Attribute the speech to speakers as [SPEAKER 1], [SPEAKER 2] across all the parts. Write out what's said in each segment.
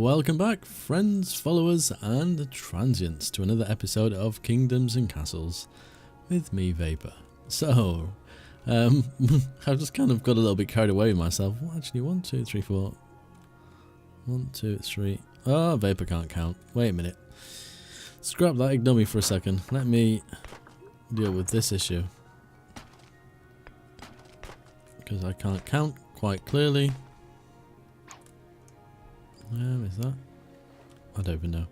[SPEAKER 1] Welcome back, friends, followers, and transients, to another episode of Kingdoms and Castles with me, Vapor. So, I've just kind of got a little bit carried away with myself. Well, actually, 1, 2, 3, 4. 1, 2, 3. Oh, Vapor can't count. Wait a minute. Scrap that, ignore me for a second. Let me deal with this issue. Because I can't count quite clearly. Where is that? I don't even know.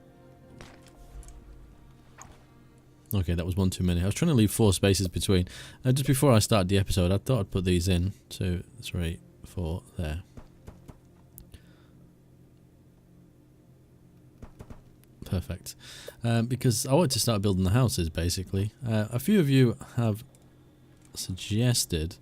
[SPEAKER 1] Okay, that was one too many. I was trying to leave 4 spaces between. Just before I start the episode, I thought I'd put these in. 2, 3, 4, there. Perfect. Because I want to start building the houses, basically. A few of you have suggested...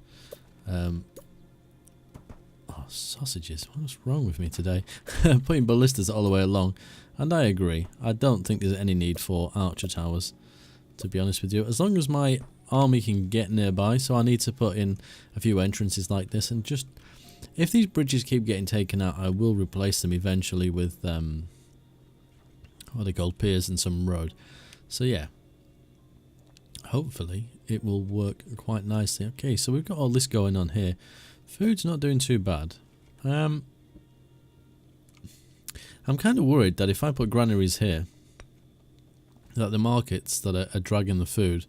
[SPEAKER 1] sausages. What's wrong with me today? Putting ballistas all the way along. And I agree. I don't think there's any need for archer towers, to be honest with you. As long as my army can get nearby, so I need to put in a few entrances like this. And just, if these bridges keep getting taken out, I will replace them eventually with, what are they called? Piers and some road. So yeah. Hopefully it will work quite nicely. Okay, so we've got all this going on here. Food's not doing too bad. I'm kind of worried that if I put granaries here, that the markets that are dragging the food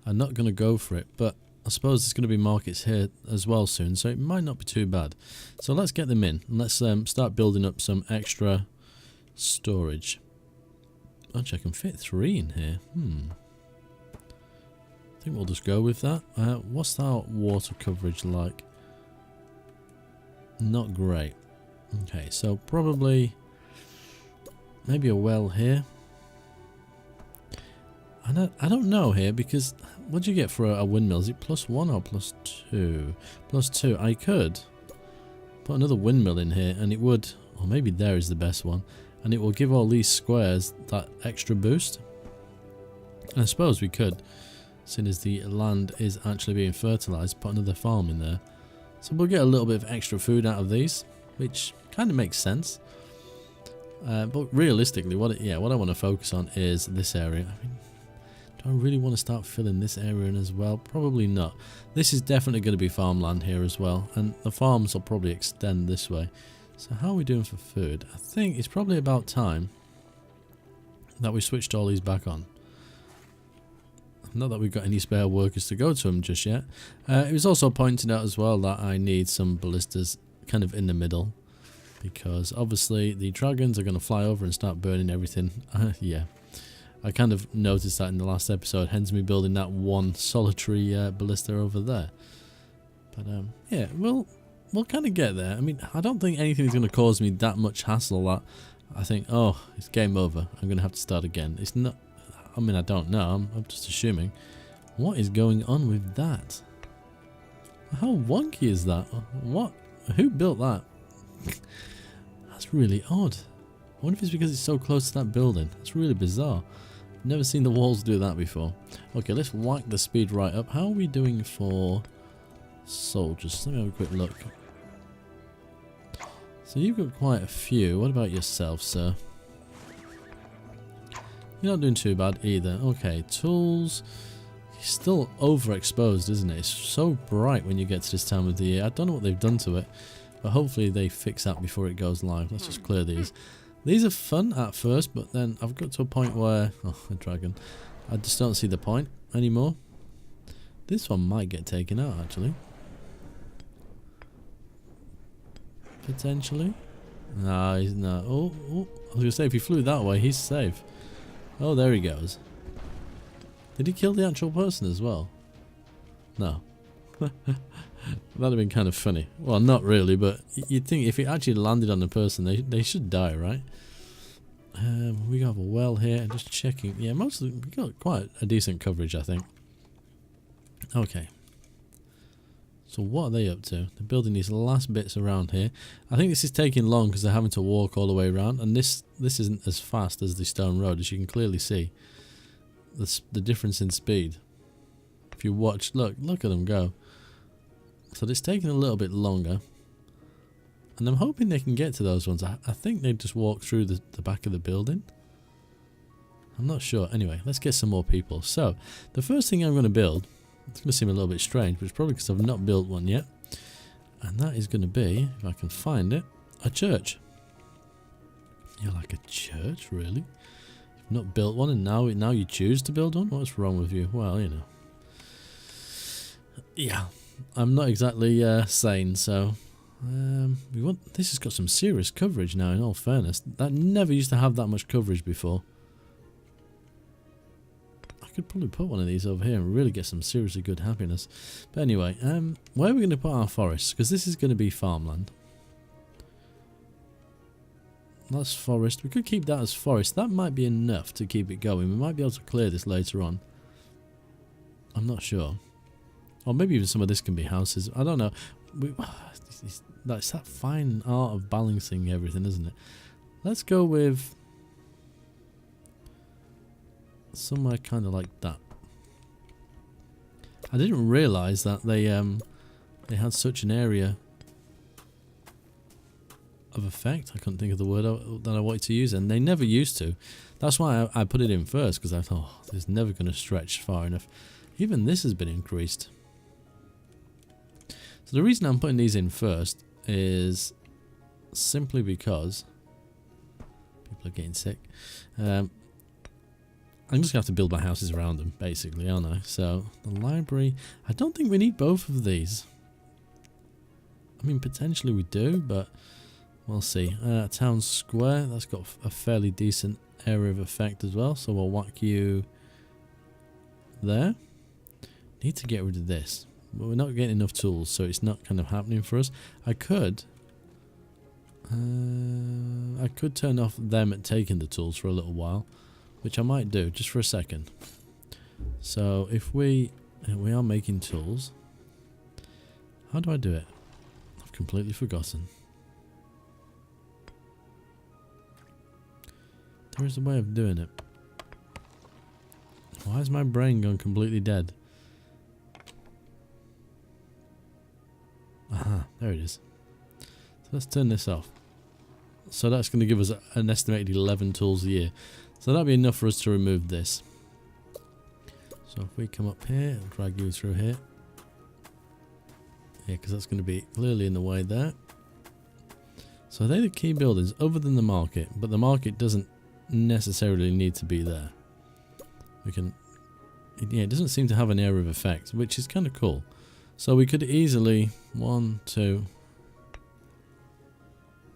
[SPEAKER 1] are not going to go for it. But I suppose there's going to be markets here as well soon, so it might not be too bad. So let's get them in. And let's start building up some extra storage. Actually, I can fit 3 in here. I think we'll just go with that. What's our water coverage like? Not great. Okay, so probably maybe a well here. I don't know here, because what do you get for a windmill? Is it +1 or +2? +2. I could put another windmill in here and it would, or maybe there is the best one, and it will give all these squares that extra boost. And I suppose we could, seeing as the land is actually being fertilized, put another farm in there. So we'll get a little bit of extra food out of these, which kind of makes sense. But realistically, what I want to focus on is this area. I mean, do I really want to start filling this area in as well? Probably not. This is definitely going to be farmland here as well, and the farms will probably extend this way. So how are we doing for food? I think it's probably about time that we switched all these back on. Not that we've got any spare workers to go to them just yet. It was also pointed out as well that I need some ballistas kind of in the middle, because obviously the dragons are going to fly over and start burning everything. Yeah, I kind of noticed that in the last episode, hence me building that one solitary ballista over there. But yeah, we'll kind of get there. I mean, I don't think anything's going to cause me that much hassle that I think, oh, it's game over, I'm going to have to start again. It's not. I mean, I don't know. I'm just assuming. What is going on with that? How wonky is that? What? Who built that? That's really odd. I wonder if it's because it's so close to that building. It's really bizarre. I've never seen the walls do that before. Okay, let's whack the speed right up. How are we doing for soldiers? Let me have a quick look. So you've got quite a few. What about yourself, sir? You're not doing too bad either. Okay, tools. It's still overexposed, isn't it? It's so bright when you get to this time of the year. I don't know what they've done to it, but hopefully they fix that before it goes live. Let's just clear these. These are fun at first, but then I've got to a point where... Oh, a dragon. I just don't see the point anymore. This one might get taken out, actually. Potentially. No, he's not. Oh, I was going to say, if he flew that way, he's safe. Oh, there he goes. Did he kill the actual person as well? No. That'd have been kind of funny. Well, not really, but you'd think if it actually landed on the person, they should die, right? We have a well here. Just checking. Yeah, mostly we got quite a decent coverage, I think. Okay. So what are they up to? They're building these last bits around here. I think this is taking long because they're having to walk all the way around, and this isn't as fast as the stone road, as you can clearly see. The difference in speed. If you watch, look at them go. So it's taking a little bit longer. And I'm hoping they can get to those ones. I think they just walk through the back of the building. I'm not sure. Anyway, let's get some more people. So, the first thing I'm going to build, it's going to seem a little bit strange, but it's probably because I've not built one yet. And that is going to be, if I can find it, a church. You're like, a church? Really? You've not built one and now you choose to build one? What's wrong with you? Well, you know. Yeah, I'm not exactly sane, so... this has got some serious coverage now, in all fairness. That never used to have that much coverage before. I could probably put one of these over here and really get some seriously good happiness. But anyway, where are we going to put our forests? Because this is going to be farmland. That's forest. We could keep that as forest. That might be enough to keep it going. We might be able to clear this later on. I'm not sure. Or maybe even some of this can be houses. I don't know. That's that fine art of balancing everything, isn't it? Let's go with somewhere kind of like that. I didn't realise that they had such an area of effect. I couldn't think of the word that I wanted to use, and they never used to. That's why I put it in first, because I thought, oh, it's never going to stretch far enough. Even this has been increased. So the reason I'm putting these in first is simply because people are getting sick. I'm just going to have to build my houses around them, basically, aren't I? So, the library... I don't think we need both of these. I mean, potentially we do, but we'll see. Town square, that's got a fairly decent area of effect as well, so we'll whack you there. Need to get rid of this. But we're not getting enough tools, so it's not kind of happening for us. I could turn off them at taking the tools for a little while, which I might do, just for a second. So if we are making tools, how do I do it? I've completely forgotten. There is a way of doing it. Why has my brain gone completely dead? Aha, there it is. So let's turn this off. So that's going to give us an estimated 11 tools a year. So that'll be enough for us to remove this. So if we come up here and drag you through here. Yeah, because that's going to be clearly in the way there. So they're the key buildings other than the market. But the market doesn't necessarily need to be there. We can... Yeah, it doesn't seem to have an area of effect, which is kind of cool. So we could easily... 1, 2...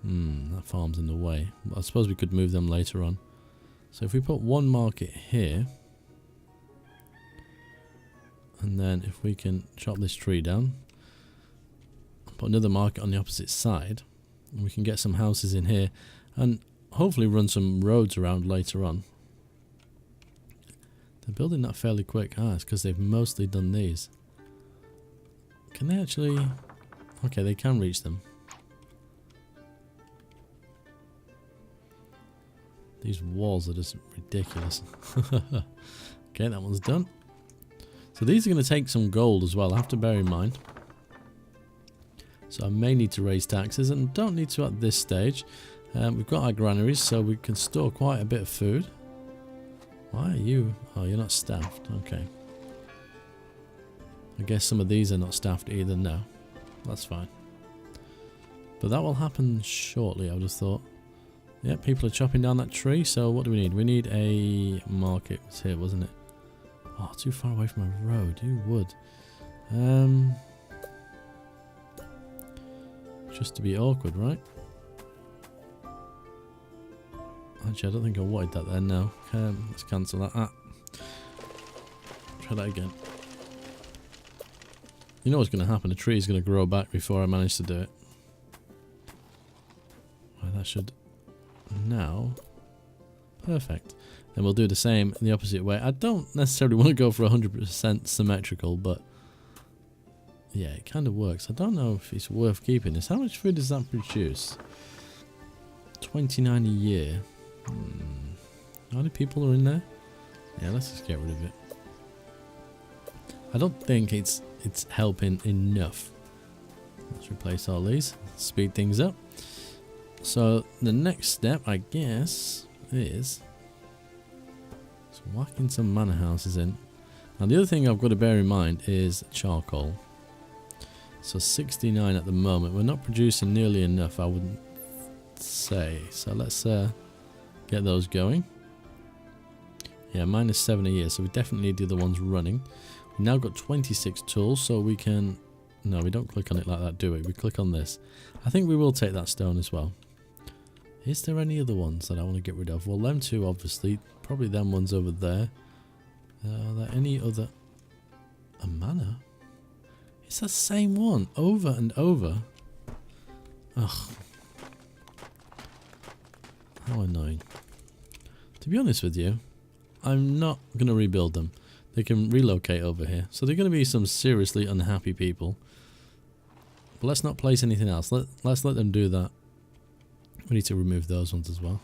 [SPEAKER 1] that farm's in the way. I suppose we could move them later on. So if we put one market here, and then if we can chop this tree down, put another market on the opposite side, and we can get some houses in here, and hopefully run some roads around later on. They're building that fairly quick. It's because they've mostly done these. Can they actually... Okay, they can reach them. These walls are just ridiculous. Okay, that one's done. So these are going to take some gold as well, I have to bear in mind. So I may need to raise taxes, and don't need to at this stage. We've got our granaries, so we can store quite a bit of food. Why are you... Oh, you're not staffed. Okay. I guess some of these are not staffed either. No. That's fine. But that will happen shortly, I would have thought. Yeah, people are chopping down that tree, so what do we need? We need a market. It was here, wasn't it? Oh, too far away from a road. Who would? Just to be awkward, right? Actually, I don't think I wanted that there now. Let's cancel that. Try that again. You know what's going to happen? A tree is going to grow back before I manage to do it. Well, that should... Now... Perfect. Then we'll do the same in the opposite way. I don't necessarily want to go for 100% symmetrical, but... Yeah, it kind of works. I don't know if it's worth keeping this. How much food does that produce? 29 a year. How many people are in there? Yeah, let's just get rid of it. I don't think it's helping enough Let's replace all these. Speed things up. So the next step, I guess, is whacking some manor houses in. Now the other thing I've got to bear in mind is charcoal. So 69 at the moment. We're not producing nearly enough, I wouldn't say. So let's get those going. Yeah, -7 a year, so we definitely need the other ones running. We've now got 26 tools, so we can... No, we don't click on it like that, do we? We click on this. I think we will take that stone as well. Is there any other ones that I want to get rid of? Well, them two, obviously. Probably them ones over there. Are there any other... A manor? It's the same one, over and over. Ugh. How annoying. To be honest with you, I'm not going to rebuild them. They can relocate over here. So they're going to be some seriously unhappy people. But let's not place anything else. Let's let them do that. We need to remove those ones as well.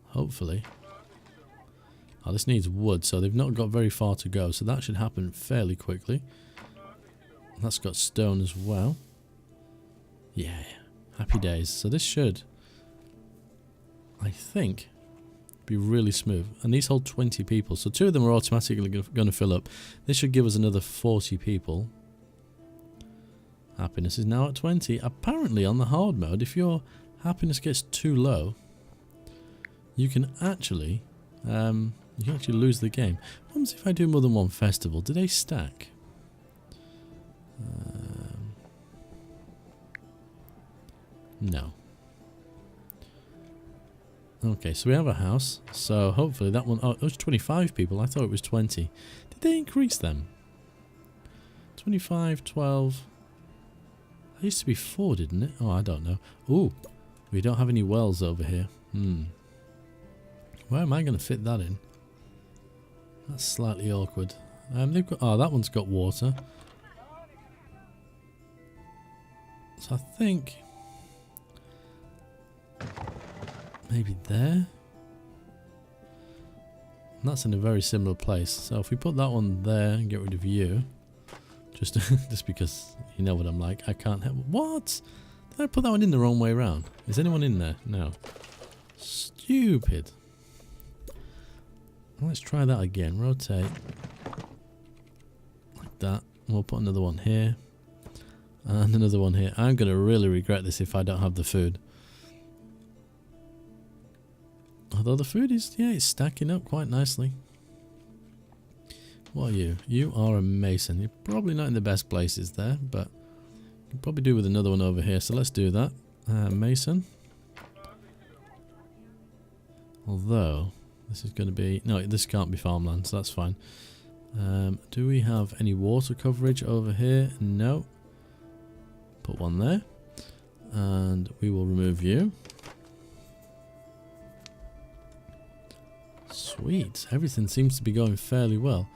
[SPEAKER 1] Hopefully. Oh, this needs wood, so they've not got very far to go. So that should happen fairly quickly. That's got stone as well. Yeah, happy days. So this should, I think, be really smooth. And these hold 20 people. So 2 of them are automatically going to fill up. This should give us another 40 people. Happiness is now at 20. Apparently on the hard mode, if your happiness gets too low, you can actually lose the game. What happens if I do more than one festival? Do they stack? No. Okay, so we have a house. So hopefully that one... Oh, it was 25 people. I thought it was 20. Did they increase them? 25, 12... It used to be 4, didn't it? Oh, I don't know. Ooh, we don't have any wells over here. Where am I going to fit that in? That's slightly awkward. They've got... Oh, that one's got water. So I think... Maybe there? And that's in a very similar place. So if we put that one there and get rid of you... Just because you know what I'm like. I can't help... What? Did I put that one in the wrong way around? Is anyone in there? No. Stupid. Let's try that again. Rotate. Like that. We'll put another one here. And another one here. I'm going to really regret this if I don't have the food. Although the food is... Yeah, it's stacking up quite nicely. What are you? You are a mason. You're probably not in the best places there, but you can probably do with another one over here. So let's do that. Mason. Although, this is going to be... No, this can't be farmland, so that's fine. Do we have any water coverage over here? No. Put one there. And we will remove you. Sweet. Everything seems to be going fairly well.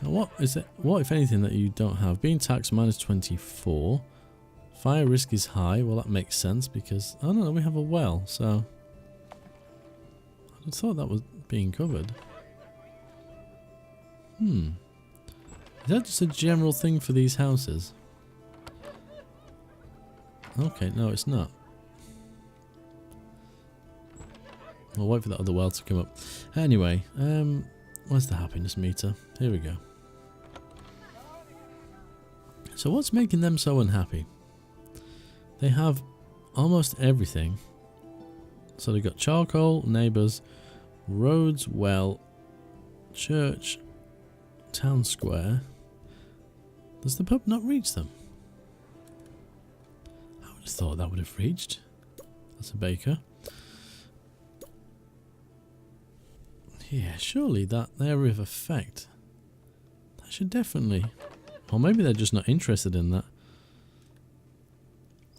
[SPEAKER 1] Now what is it? What if anything that you don't have? Being taxed -24. Fire risk is high. Well, that makes sense because... Oh no, we have a well, so... I thought that was being covered. Is that just a general thing for these houses? Okay, no it's not. We'll wait for that other well to come up. Anyway, where's the happiness meter? Here we go. So what's making them so unhappy? They have almost everything. So they've got charcoal, neighbours, roads, well, church, town square. Does the pub not reach them? I would have thought that would have reached. That's a baker. Yeah, surely that area of effect. That should definitely... Or maybe they're just not interested in that.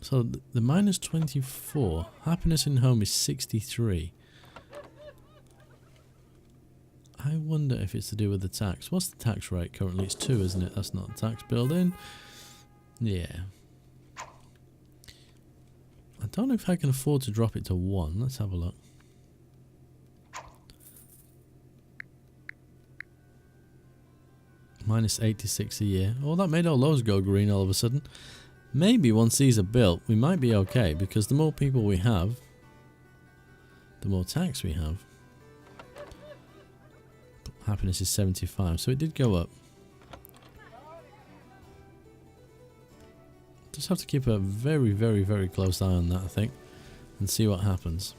[SPEAKER 1] So the -24. Happiness in home is 63. I wonder if it's to do with the tax. What's the tax rate currently? It's 2, isn't it? That's not a tax building. Yeah. I don't know if I can afford to drop it to 1. Let's have a look. Minus 86 a year. Oh, that made all those go green all of a sudden. Maybe once these are built, we might be okay, because the more people we have, the more tax we have. Happiness is 75, so it did go up. Just have to keep a very, very, very close eye on that, I think, and see what happens.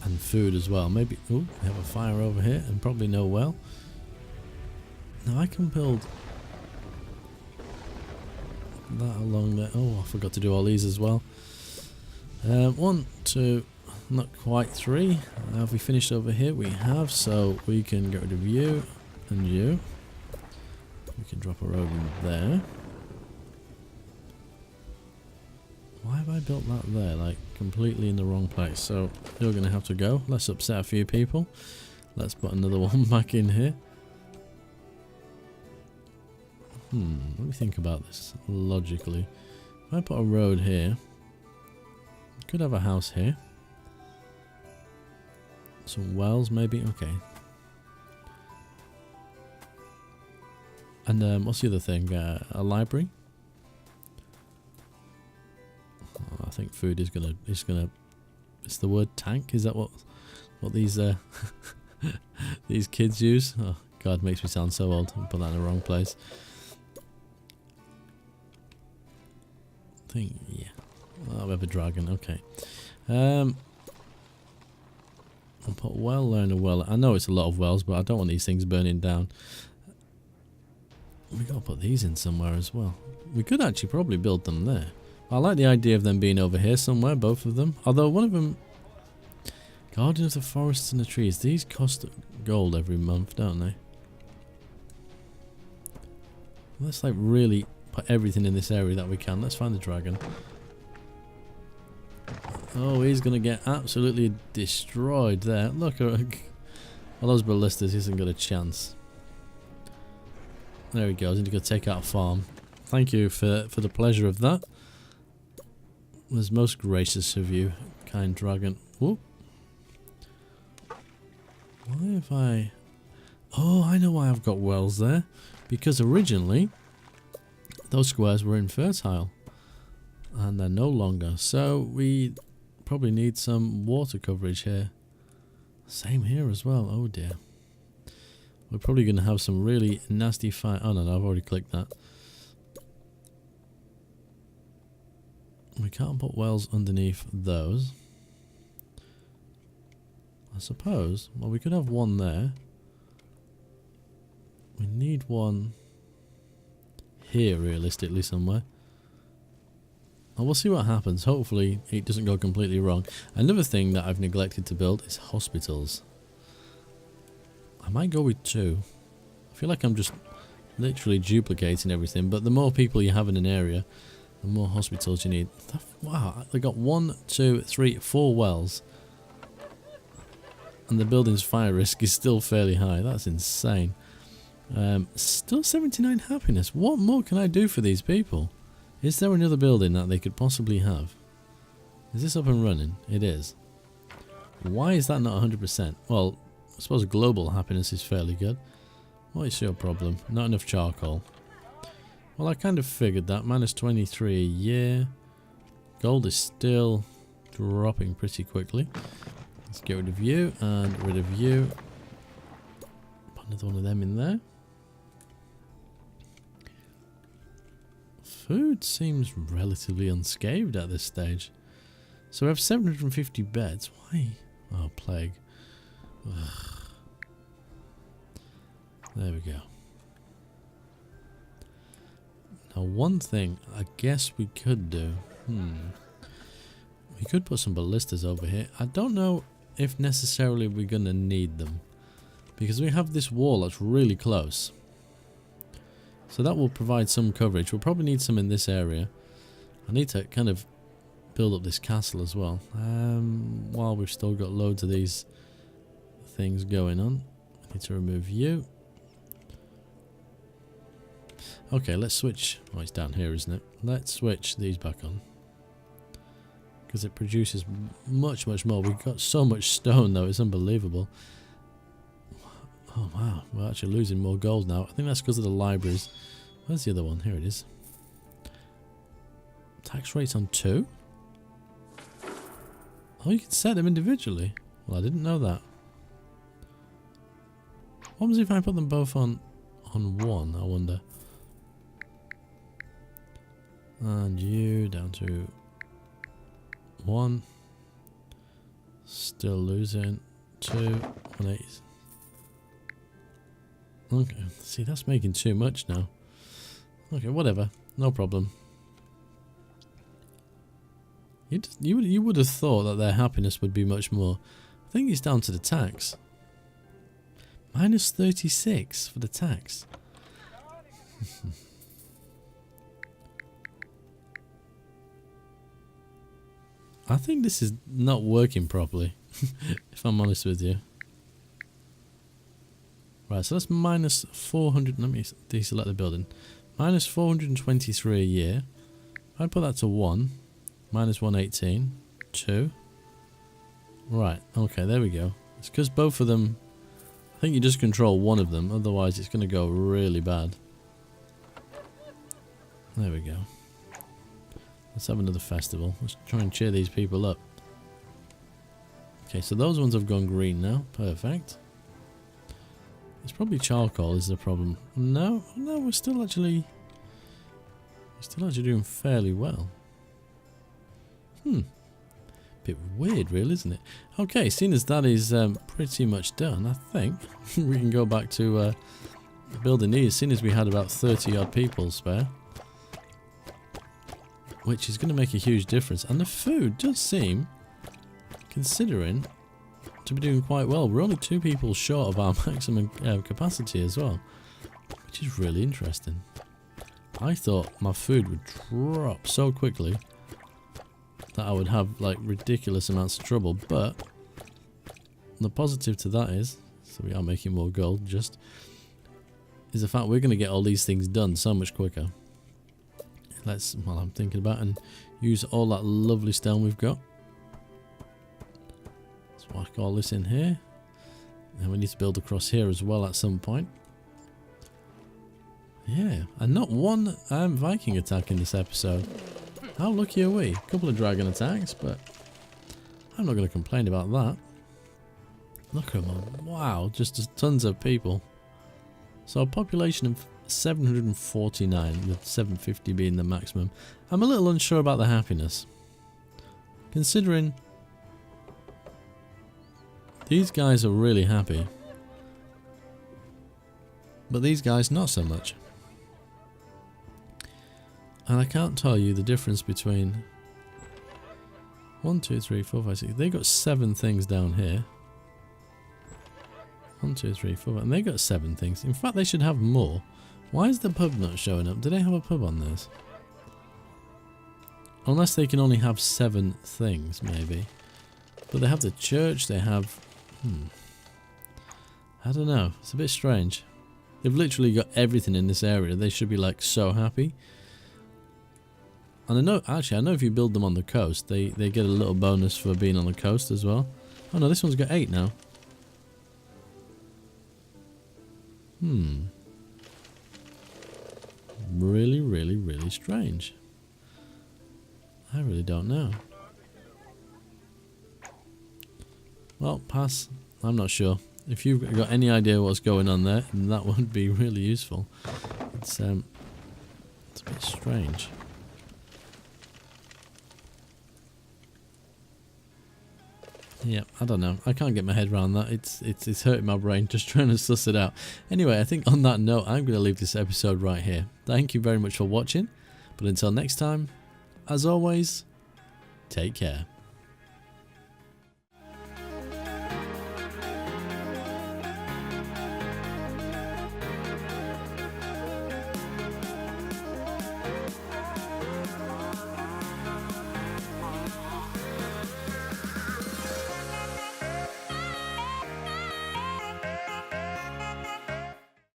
[SPEAKER 1] And food as well. Maybe, oh, we have a fire over here and probably no well. Now I can build that along there. Oh, I forgot to do all these as well. 1, 2, not quite 3. Have we finished over here? We have, so we can get rid of you and you. We can drop a road in there. Why have I built that there? Like, completely in the wrong place. So, you're going to have to go. Let's upset a few people. Let's put another one back in here. Let me think about this logically. If I put a road here, I could have a house here. Some wells, maybe? Okay. And what's the other thing? A library? I think food is gonna. It's the word tank. Is that what these these kids use? Oh God, it makes me sound so old. I put that in the wrong place. I think yeah. Oh, we have a dragon. Okay. I'll put well there and a well. I know it's a lot of wells, but I don't want these things burning down. We gotta put these in somewhere as well. We could actually probably build them there. I like the idea of them being over here somewhere, both of them. Although one of them... Guardian of the forests and the trees. These cost gold every month, don't they? Let's like really put everything in this area that we can. Let's find the dragon. Oh, he's going to get absolutely destroyed there. Look, all those ballistas, he hasn't got a chance. There he goes. He's going to take out a farm. Thank you for the pleasure of that. It was most gracious of you, kind dragon. Whoop. Why have I... Oh, I know why I've got wells there. Because originally, those squares were infertile. And they're no longer. So we probably need some water coverage here. Same here as well. Oh dear. We're probably going to have some really nasty fight. Oh no, I've already clicked that. We can't put wells underneath those. I suppose. Well, we could have one there. We need one here, realistically, somewhere. And we'll see what happens. Hopefully, it doesn't go completely wrong. Another thing that I've neglected to build is hospitals. I might go with 2. I feel like I'm just literally duplicating everything, but the more people you have in an area, the more hospitals you need. Wow, they got 1, 2, 3, 4 wells. And the building's fire risk is still fairly high. That's insane. Still 79 happiness. What more can I do for these people? Is there another building that they could possibly have? Is this up and running? It is. Why is that not 100%? Well, I suppose global happiness is fairly good. What is your problem? Not enough charcoal. Well, I kind of figured that. Minus 23 a year. Gold is still dropping pretty quickly. Let's get rid of you and rid of you. Put another one of them in there. Food seems relatively unscathed at this stage. So we have 750 beds. Why? Oh, plague. Ugh. There we go. Now, one thing I guess we could do. We could put some ballistas over here. I don't know if necessarily we're going to need them. Because we have this wall that's really close. So that will provide some coverage. We'll probably need some in this area. I need to kind of build up this castle as well. While we've still got loads of these things going on. I need to remove you. Okay, let's switch. Oh, it's down here, isn't it? Let's switch these back on. Because it produces much, much more. We've got so much stone, though. It's unbelievable. Oh wow, we're actually losing more gold now. I think that's because of the libraries. Where's the other one? Here it is. Tax rates on 2? Oh, you can set them individually. Well, I didn't know that. What happens if I put them both on 1, I wonder? And you down to 1. Still losing. 2. 180. Okay, see, that's making too much now. Okay, whatever. No problem. You would have thought that their happiness would be much more. I think it's down to the tax. Minus 36 for the tax. I think this is not working properly, if I'm honest with you. Right, so that's minus 400. Let me deselect the building. Minus 423 a year. If I put that to 1, minus 118, 2. Right, okay, there we go. It's because both of them, I think you just control one of them, otherwise it's going to go really bad. There we go. Let's have another festival. Let's try and cheer these people up. Okay, so those ones have gone green now. Perfect. It's probably charcoal is the problem. No, we're still actually doing fairly well. Bit weird, really, isn't it? Okay, seeing as that is pretty much done, I think we can go back to building these. Seeing as we had about 30 odd people spare, which is going to make a huge difference. And the food does seem, considering, to be doing quite well. We're only 2 people short of our maximum capacity as well, which is really interesting. I thought my food would drop so quickly that I would have like ridiculous amounts of trouble, but the positive to that is, so we are making more gold, just is the fact we're going to get all these things done so much quicker. Let's, while I'm thinking about, and use all that lovely stone we've got. Whack all this in here, and we need to build across here as well at some point. Yeah, and not one Viking attack in this episode. How lucky are we? A couple of dragon attacks, but I'm not going to complain about that. Look at them. Wow, just tons of people. So a population of 749, with 750 being the maximum. I'm a little unsure about the happiness, considering these guys are really happy, but these guys not so much. And I can't tell you the difference between 1, 2, 3, 4, 5, 6. They got 7 things down here. 1, 2, 3, 4, 5. And they got 7 things. In fact, they should have more. Why is the pub not showing up? Do they have a pub on theirs? Unless they can only have 7 things, maybe. But they have the church. They have. I don't know. It's a bit strange. They've literally got everything in this area. They should be like so happy. And I know, actually, I know if you build them on the coast, they get a little bonus for being on the coast as well. Oh no, this one's got 8 now. Really, really, really strange. I really don't know. Well, pass. I'm not sure. If you've got any idea what's going on there, then that would be really useful. It's a bit strange. Yeah, I don't know. I can't get my head around that. It's hurting my brain just trying to suss it out. Anyway, I think on that note, I'm going to leave this episode right here. Thank you very much for watching. But until next time, as always, take care.